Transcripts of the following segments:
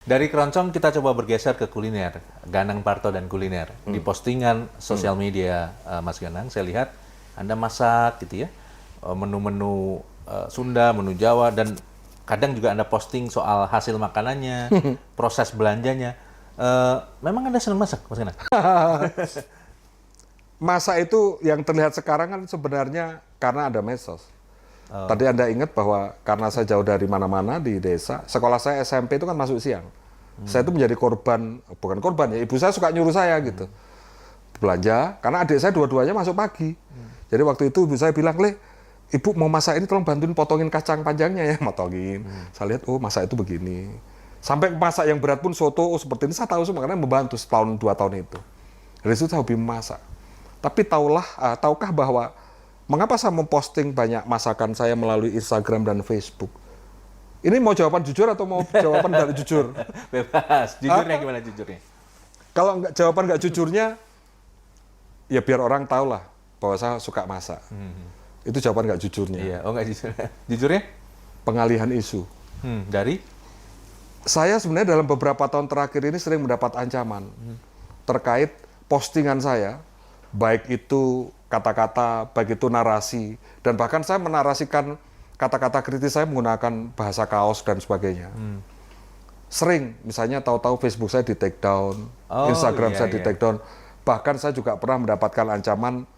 Dari keroncong kita coba bergeser ke kuliner, Ganang Parto dan kuliner. Di postingan sosial media Mas Ganang, saya lihat Anda masak gitu ya, menu-menu Sunda, menu Jawa, dan kadang juga Anda posting soal hasil makanannya, proses belanjanya. Memang Anda senang masak, Mas Ganang? Masak itu yang terlihat sekarang kan sebenarnya karena ada medsos. Tadi Anda ingat bahwa karena saya jauh dari mana-mana di desa, sekolah saya SMP itu kan masuk siang. Saya itu menjadi korban, bukan korban ya, ibu saya suka nyuruh saya gitu. Belanja, karena adik saya dua-duanya masuk pagi. Jadi waktu itu ibu saya bilang, "Le, ibu mau masak ini tolong bantuin potongin kacang panjangnya ya," motongin. Saya lihat, oh masak itu begini. Sampai masak yang berat pun soto, oh seperti ini saya tahu semua, karena membantu setahun 2 tahun itu. Dari situ saya hobi memasak. Tapi tahukah bahwa mengapa saya memposting banyak masakan saya melalui Instagram dan Facebook? Ini mau jawaban jujur atau mau jawaban dari jujur? Bebas. Jujurnya gimana jujurnya? Kalau jawaban nggak jujurnya, ya biar orang tahu lah bahwa saya suka masak. Itu jawaban nggak jujurnya. Iya, oh nggak jujur. Jujurnya? Pengalihan isu. Dari? Saya sebenarnya dalam beberapa tahun terakhir ini sering mendapat ancaman terkait postingan saya, baik itu kata-kata, baik itu narasi, dan bahkan saya menarasikan kata-kata kritis saya menggunakan bahasa kaos dan sebagainya. Sering, misalnya tahu-tahu Facebook saya di take down, Instagram saya di take down, bahkan saya juga pernah mendapatkan ancaman,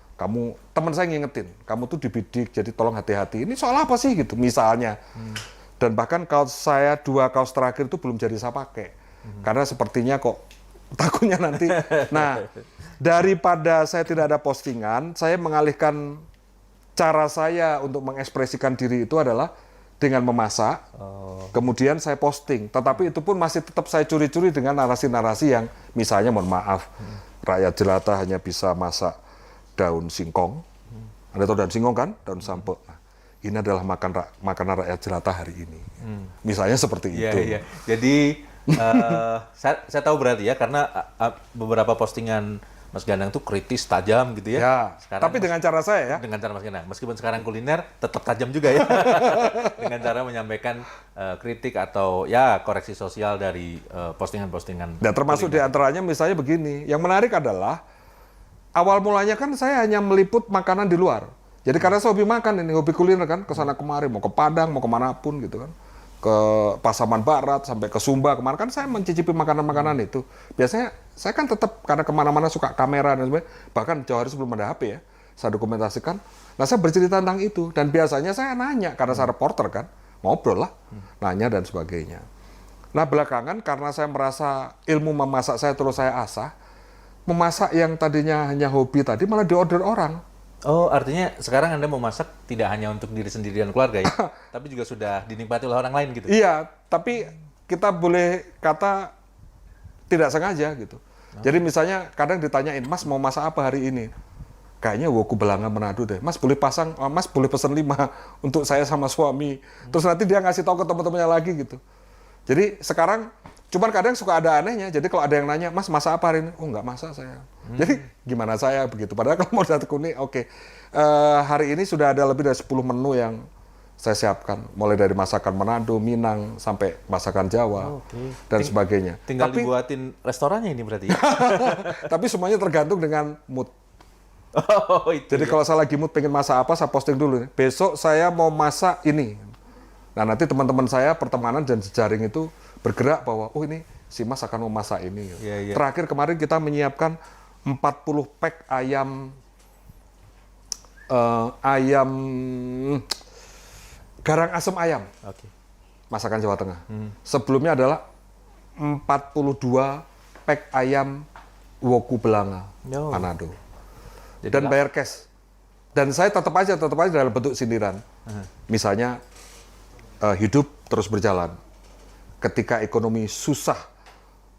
teman saya ngingetin, kamu tuh dibidik, jadi tolong hati-hati. Ini soal apa sih gitu, misalnya. Dan bahkan kaos saya 2 kaos terakhir itu belum jadi saya pakai, karena sepertinya kok takutnya nanti. Nah, daripada saya tidak ada postingan, saya mengalihkan cara saya untuk mengekspresikan diri itu adalah dengan memasak, kemudian saya posting. Tetapi itu pun masih tetap saya curi-curi dengan narasi-narasi yang misalnya, mohon maaf, rakyat jelata hanya bisa masak daun singkong. Anda tahu daun singkong kan? Daun sampo. Nah, ini adalah makanan rakyat jelata hari ini. Misalnya seperti itu. Iya. Jadi saya tahu berarti ya, karena beberapa postingan Mas Ganang tuh kritis, tajam gitu ya. Ya, Sekarang tapi dengan cara saya ya. dengan cara Mas Ganang. Meskipun sekarang kuliner tetap tajam juga ya. Dengan cara menyampaikan kritik atau ya koreksi sosial dari postingan-postingan. Dan termasuk diantaranya misalnya begini. Yang menarik adalah awal mulanya kan saya hanya meliput makanan di luar. Jadi karena saya hobi makan ini, hobi kuliner kan, kesana kemari, mau ke Padang, mau kemanapun gitu kan. Ke Pasaman Barat, sampai ke Sumba, kemarin kan saya mencicipi makanan-makanan itu. Biasanya saya kan tetap, karena kemana-mana suka kamera dan sebagainya, bahkan jauh hari sebelum ada HP ya, saya dokumentasikan. Nah saya bercerita tentang itu, dan biasanya saya nanya, karena saya reporter kan, ngobrol lah, nanya dan sebagainya. Nah belakangan karena saya merasa ilmu memasak saya terus saya asah, memasak yang tadinya hanya hobi tadi malah diorder orang. Oh, artinya sekarang Anda mau masak tidak hanya untuk diri sendiri dan keluarga ya, tapi juga sudah dinikmati oleh orang lain gitu. Iya, tapi kita boleh kata tidak sengaja gitu. Jadi misalnya kadang ditanyain, "Mas mau masak apa hari ini?" Kayaknya woku belanga Manado deh. Mas boleh Mas boleh pesan 5 untuk saya sama suami. Terus nanti dia ngasih tahu ke teman-temannya lagi gitu. Jadi sekarang cuman kadang suka ada anehnya. Jadi kalau ada yang nanya, "Mas masak apa hari ini?" "Oh nggak masak saya." Jadi gimana saya begitu. Padahal kalau mau satu kuning, oke. Hari ini sudah ada lebih dari 10 menu yang saya siapkan. Mulai dari masakan Manado, Minang, sampai masakan Jawa, dan sebagainya. Tinggal dibuatin restorannya ini berarti ya? Tapi semuanya tergantung dengan mood. Oh, itu Jadi kalau saya lagi mood pengen masak apa, saya posting dulu. Besok saya mau masak ini. Nah nanti teman-teman saya, pertemanan dan jejaring itu bergerak bahwa, oh ini si Mas akan memasak ini. Iya. Terakhir kemarin kita menyiapkan 40 pack ayam garang asem ayam. Oke. Masakan Jawa Tengah. Sebelumnya adalah 42 pack ayam woku belanga Manado. Dan bayar cash. Dan saya tetap aja dalam bentuk sindiran. Misalnya hidup terus berjalan. Ketika ekonomi susah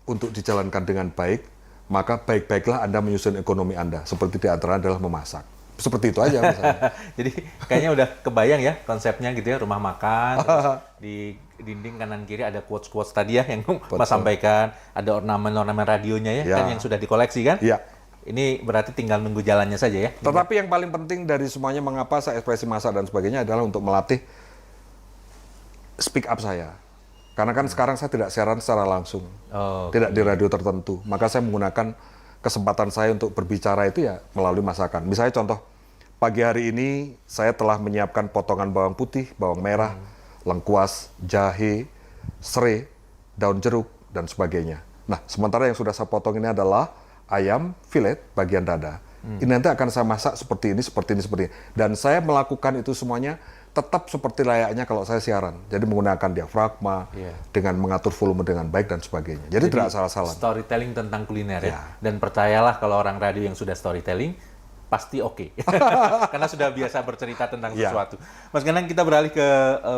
untuk dijalankan dengan baik, maka baik-baiklah Anda menyusun ekonomi Anda. Seperti di antara adalah memasak. Seperti itu aja misalnya. Jadi kayaknya udah kebayang ya konsepnya gitu ya, rumah makan, terus di dinding kanan kiri ada quotes-quotes tadi ya yang Mas sampaikan, ada ornamen-ornamen radionya ya, kan yang sudah dikoleksi kan? Iya. Ini berarti tinggal nunggu jalannya saja ya. Tetapi yang paling penting dari semuanya mengapa saya ekspresi masak dan sebagainya adalah untuk melatih speak up saya. Karena kan sekarang saya tidak siaran secara langsung, tidak di radio tertentu. Maka saya menggunakan kesempatan saya untuk berbicara itu ya melalui masakan. Misalnya contoh, pagi hari ini saya telah menyiapkan potongan bawang putih, bawang merah, lengkuas, jahe, serai, daun jeruk, dan sebagainya. Nah, sementara yang sudah saya potong ini adalah ayam filet bagian dada. Ini nanti akan saya masak seperti ini, seperti ini, seperti ini. Dan saya melakukan itu semuanya tetap seperti layaknya kalau saya siaran. Jadi menggunakan diafragma, dengan mengatur volume dengan baik dan sebagainya. Jadi tidak salah-salah. Storytelling tentang kuliner ya. Dan percayalah kalau orang radio yang sudah storytelling, pasti oke. Karena sudah biasa bercerita tentang sesuatu. Mas Ganang, kita beralih ke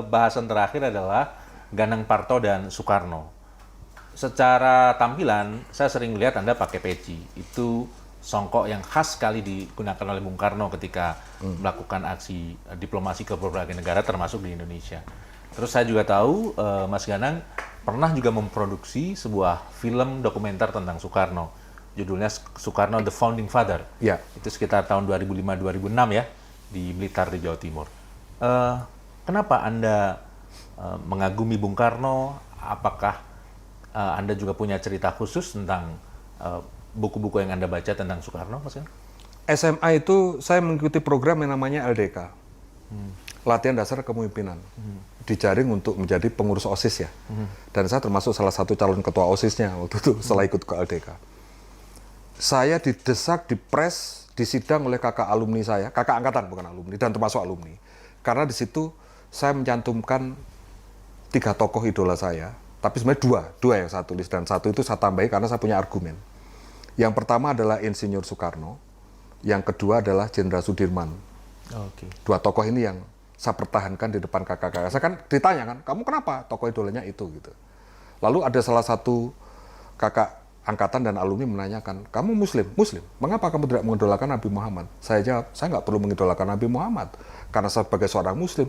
bahasan terakhir adalah Ganang Parto dan Soekarno. Secara tampilan, saya sering lihat Anda pakai peci. Itu songkok yang khas sekali digunakan oleh Bung Karno ketika melakukan aksi diplomasi ke berbagai negara, termasuk di Indonesia. Terus saya juga tahu Mas Ganang pernah juga memproduksi sebuah film dokumenter tentang Soekarno. Judulnya Soekarno The Founding Father. Ya. Itu sekitar tahun 2005-2006 ya, di Blitar di Jawa Timur. Kenapa Anda mengagumi Bung Karno? Apakah Anda juga punya cerita khusus tentang buku-buku yang Anda baca tentang Soekarno, Mas? SMA itu saya mengikuti program yang namanya LDK, Latihan Dasar Kepemimpinan, dijaring untuk menjadi pengurus OSIS ya. Dan saya termasuk salah satu calon ketua OSISnya waktu itu setelah ikut ke LDK. Saya didesak, dipres, disidang oleh kakak alumni saya, kakak angkatan bukan alumni, dan termasuk alumni. Karena di situ saya mencantumkan 3 tokoh idola saya. Tapi sebenarnya dua yang saya tulis, dan satu itu saya tambahi karena saya punya argumen. Yang pertama adalah Insinyur Soekarno, yang kedua adalah Jenderal Sudirman. Dua tokoh ini yang saya pertahankan di depan kakak-kakak. Saya kan ditanya kan, kamu kenapa tokoh idolanya itu gitu. Lalu ada salah satu kakak angkatan dan alumni menanyakan, kamu Muslim? Muslim. Mengapa kamu tidak mengidolakan Nabi Muhammad? Saya jawab, saya nggak perlu mengidolakan Nabi Muhammad. Karena sebagai seorang Muslim,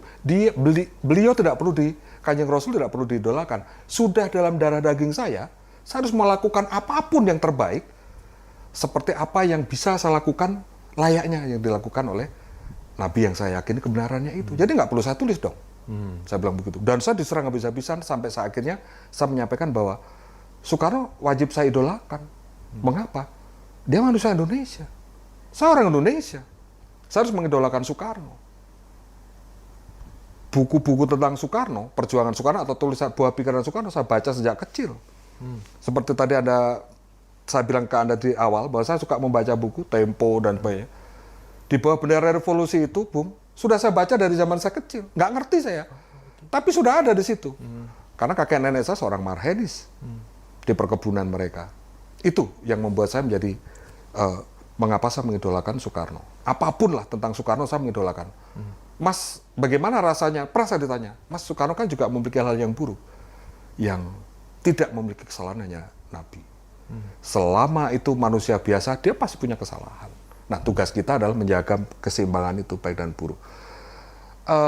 beliau tidak perlu Kanjeng Rasul tidak perlu diidolakan. Sudah dalam darah daging saya harus melakukan apapun yang terbaik, seperti apa yang bisa saya lakukan layaknya yang dilakukan oleh Nabi yang saya yakini kebenarannya itu. Jadi nggak perlu saya tulis dong. Saya bilang begitu. Dan saya diserang habis-habisan sampai akhirnya saya menyampaikan bahwa Soekarno wajib saya idolakan. Mengapa? Dia manusia Indonesia. Saya orang Indonesia. Saya harus mengidolakan Soekarno. Buku-buku tentang Soekarno, perjuangan Soekarno atau tulisan buah pikiran Soekarno saya baca sejak kecil. Seperti tadi saya bilang ke Anda di awal bahwa saya suka membaca buku Tempo dan sebagainya. Di bawah bendera revolusi itu, Bung, sudah saya baca dari zaman saya kecil. Nggak ngerti saya, tapi sudah ada di situ. Karena kakek nenek saya seorang marhenis di perkebunan mereka. Itu yang membuat saya menjadi mengapa saya mengidolakan Soekarno. Apapun lah tentang Soekarno saya mengidolakan. Mas, bagaimana rasanya? Pernah saya ditanya, Mas, Soekarno kan juga memiliki hal yang buruk. Yang tidak memiliki kesalahan hanya Nabi. Selama itu manusia biasa, dia pasti punya kesalahan. Nah, tugas kita adalah menjaga keseimbangan itu, baik dan buruk.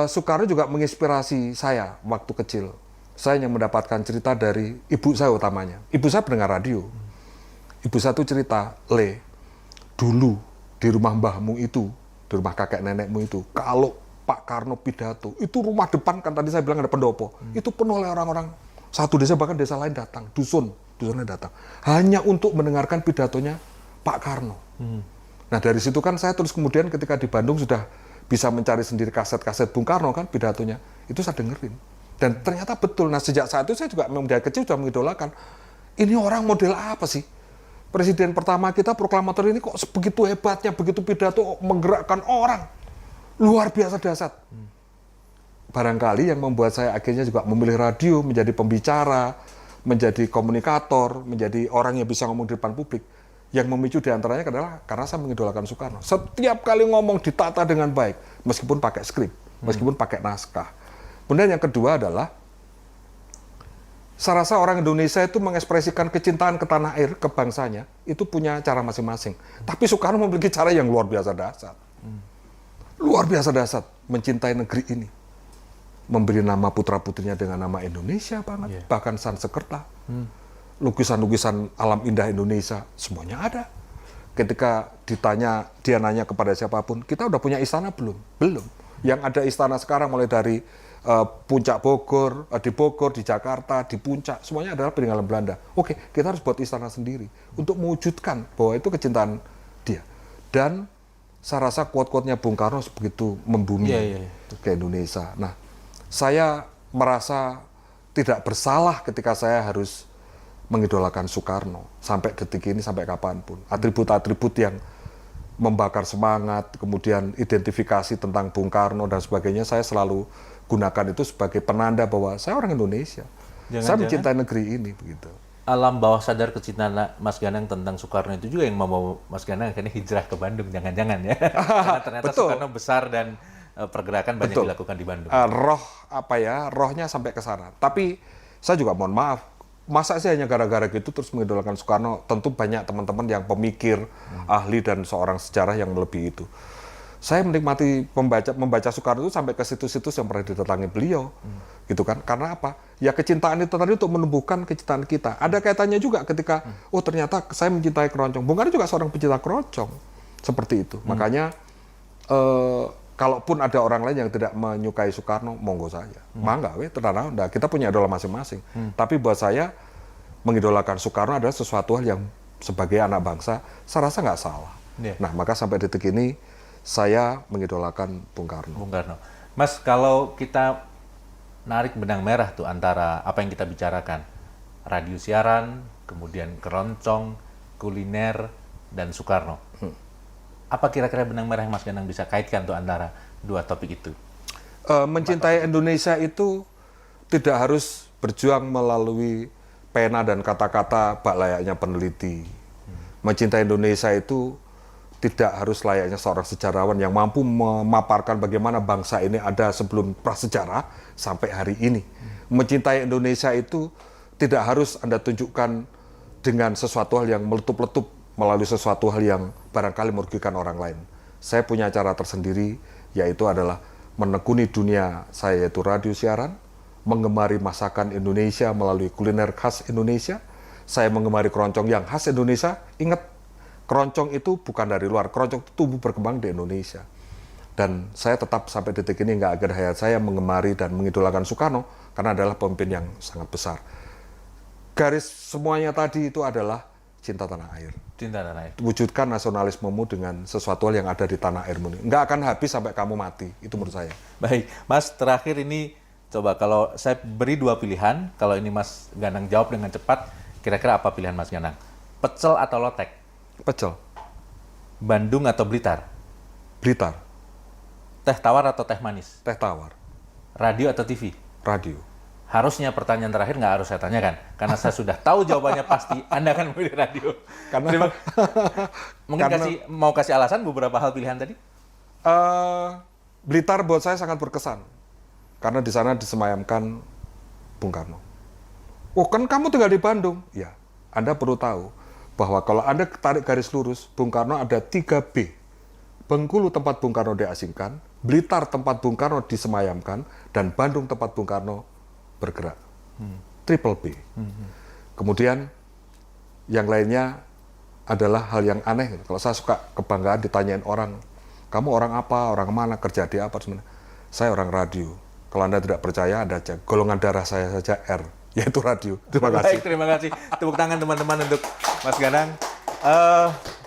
Soekarno juga menginspirasi saya waktu kecil. Saya yang mendapatkan cerita dari ibu saya utamanya. Ibu saya pendengar radio. Ibu saya itu cerita, Le, dulu di rumah mbahmu itu, di rumah kakek nenekmu itu, kalau Pak Karno pidato, itu rumah depan, kan tadi saya bilang ada pendopo, itu penuh oleh orang-orang, satu desa bahkan desa lain datang, dusunnya datang, hanya untuk mendengarkan pidatonya Pak Karno. Nah dari situ kan saya terus kemudian ketika di Bandung sudah bisa mencari sendiri kaset-kaset Bung Karno kan pidatonya, itu saya dengerin. Dan ternyata betul, nah sejak saat itu saya juga dari kecil sudah mengidolakan, ini orang model apa sih? Presiden pertama kita, proklamator ini kok begitu hebatnya, begitu pidato menggerakkan orang. Luar biasa dahsyat. Barangkali yang membuat saya akhirnya juga memilih radio, menjadi pembicara, menjadi komunikator, menjadi orang yang bisa ngomong di depan publik. Yang memicu diantaranya adalah karena saya mengidolakan Soekarno. Setiap kali ngomong ditata dengan baik, meskipun pakai skrip, meskipun pakai naskah. Kemudian yang kedua adalah, saya rasa orang Indonesia itu mengekspresikan kecintaan ke tanah air, ke bangsanya, itu punya cara masing-masing. Tapi Soekarno memiliki cara yang luar biasa dahsyat. Luar biasa dahsyat mencintai negeri ini. Memberi nama putra-putrinya dengan nama Indonesia banget, bahkan Sanskerta. Lukisan-lukisan alam indah Indonesia, semuanya ada. Ketika dia nanya kepada siapapun, kita udah punya istana belum? Belum. Yang ada istana sekarang mulai dari Puncak Bogor, di Bogor, di Jakarta, di Puncak, semuanya adalah peninggalan Belanda. Oke, kita harus buat istana sendiri untuk mewujudkan bahwa itu kecintaan dia. Dan saya rasa quote-quote-nya Bung Karno begitu membumi ke Indonesia. Nah, saya merasa tidak bersalah ketika saya harus mengidolakan Soekarno sampai detik ini, sampai kapanpun. Atribut-atribut yang membakar semangat, kemudian identifikasi tentang Bung Karno dan sebagainya, saya selalu gunakan itu sebagai penanda bahwa saya orang Indonesia. Saya mencintai negeri ini, begitu. Alam bawah sadar kecintaan Mas Ganang tentang Soekarno itu juga yang membawa Mas Ganang akhirnya hijrah ke Bandung, jangan-jangan ya. Karena ternyata Betul. Soekarno besar dan pergerakan banyak dilakukan di Bandung. Rohnya sampai ke sana. Tapi saya juga mohon maaf, masa sih hanya gara-gara gitu terus mengidolakan Soekarno? Tentu banyak teman-teman yang pemikir, ahli dan seorang sejarah yang melebihi itu. Saya menikmati membaca Soekarno itu sampai ke situs-situs yang pernah didatangi beliau, gitu kan? Karena apa? Ya kecintaan itu tadi untuk menumbuhkan kecintaan kita. Ada kaitannya juga ketika, oh ternyata saya mencintai keroncong. Bung Karno juga seorang pencinta keroncong, seperti itu. Makanya, kalaupun ada orang lain yang tidak menyukai Soekarno, monggo saja. Mangga, tenang, kita punya idola masing-masing. Tapi buat saya, mengidolakan Soekarno adalah sesuatu hal yang sebagai anak bangsa, saya rasa nggak salah. Nah, maka sampai detik ini, saya mengidolakan Bung Karno. Bung Karno. Mas, kalau kita narik benang merah tuh antara apa yang kita bicarakan, radio siaran, kemudian keroncong, kuliner, dan Soekarno. Apa kira-kira benang merah yang Mas Ganang bisa kaitkan tuh antara dua topik itu? Mencintai Indonesia itu tidak harus berjuang melalui pena dan kata-kata bak layaknya peneliti. Mencintai Indonesia itu tidak harus layaknya seorang sejarawan yang mampu memaparkan bagaimana bangsa ini ada sebelum prasejarah sampai hari ini. Mencintai Indonesia itu tidak harus Anda tunjukkan dengan sesuatu hal yang meletup-letup melalui sesuatu hal yang barangkali merugikan orang lain. Saya punya cara tersendiri, yaitu adalah menekuni dunia saya, yaitu radio siaran, mengemari masakan Indonesia melalui kuliner khas Indonesia. Saya mengemari keroncong yang khas Indonesia. Ingat, keroncong itu bukan dari luar, keroncong itu tumbuh berkembang di Indonesia. Dan saya tetap sampai detik ini nggak agar hayat saya mengemari dan mengidolakan Soekarno, karena adalah pemimpin yang sangat besar. Garis semuanya tadi itu adalah cinta tanah air. Cinta tanah air. Wujudkan nasionalismemu dengan sesuatu hal yang ada di tanah airmu. Nggak akan habis sampai kamu mati, itu menurut saya. Baik, Mas, terakhir ini coba kalau saya beri dua pilihan, kalau ini Mas Ganang jawab dengan cepat, kira-kira apa pilihan Mas Ganang? Pecel atau lotek? Pecel. Bandung atau Blitar? Blitar. Teh tawar atau teh manis? Teh tawar. Radio atau TV? Radio. Harusnya pertanyaan terakhir nggak harus saya tanyakan, karena saya sudah tahu jawabannya pasti Anda akan memilih radio. Mungkin mau kasih alasan beberapa hal pilihan tadi? Blitar buat saya sangat berkesan, karena di sana disemayamkan Bung Karno. Oh kan kamu tinggal di Bandung? Ya, Anda perlu tahu bahwa kalau Anda tarik garis lurus, Bung Karno ada 3B. Bengkulu tempat Bung Karno diasingkan, Blitar tempat Bung Karno disemayamkan, dan Bandung tempat Bung Karno bergerak. Triple B. Kemudian yang lainnya adalah hal yang aneh. Kalau saya suka kebanggaan ditanyain orang, kamu orang apa, orang mana, kerja di apa sebenarnya? Saya orang radio. Kalau Anda tidak percaya, Anda cek golongan darah saya saja R, yaitu radio. Terima kasih. Baik, terima kasih. Tepuk tangan teman-teman untuk Mas Ganang.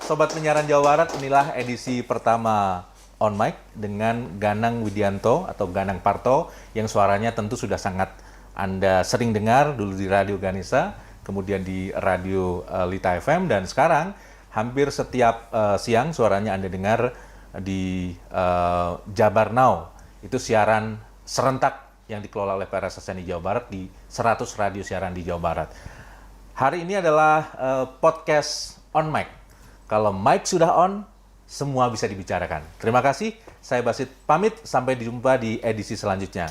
Sobat Penyiaran Jawa Barat, inilah edisi pertama On Mic dengan Ganang Widianto atau Ganang Parto yang suaranya tentu sudah sangat Anda sering dengar dulu di Radio Ganesha, kemudian di Radio Lita FM, dan sekarang hampir setiap siang suaranya Anda dengar di Jabar Now. Itu siaran serentak yang dikelola oleh PRSSNI Jawa Barat di 100 radio siaran di Jawa Barat. Hari ini adalah podcast On Mic. Kalau mic sudah on, semua bisa dibicarakan. Terima kasih, saya Basit pamit, sampai jumpa di edisi selanjutnya.